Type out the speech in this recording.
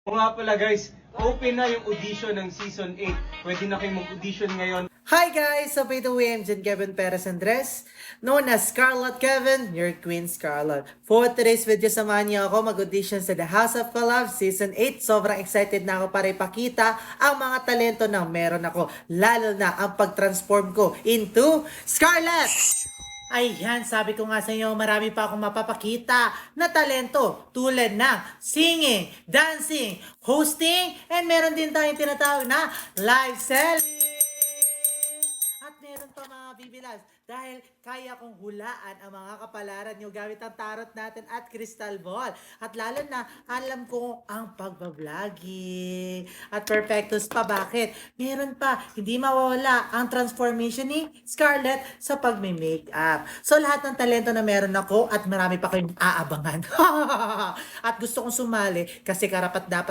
O nga pala guys, open na yung audition ng Season 8. Pwede na kayong mag-audition ngayon. Hi guys! So by the way, I'm Jen Kevin Perez Andres, known as Scarlett Kevin, your Queen Scarlett. For today's video, samahan niyo ako mag-audition sa The House of Collab Season 8. Sobrang excited na ako para ipakita ang mga talento na meron ako, lalo na ang pag-transform ko into Scarlett! Ayan, sabi ko nga sa inyo, marami pa akong mapapakita na talento tulad ng singing, dancing, hosting, and meron din tayong tinatawag na live selling. At meron pa mga bibilas dahil kaya kong hulaan ang mga kapalaran nyo gamit ang tarot natin at crystal ball. At lalo na, alam ko ang pagbabloggy. At perfectus pa, bakit? Meron pa, hindi mawawala ang transformation ni Scarlett sa pagme-makeup. So lahat ng talento na meron ako at marami pa kayong aabangan. At gusto kong sumali kasi karapat dapat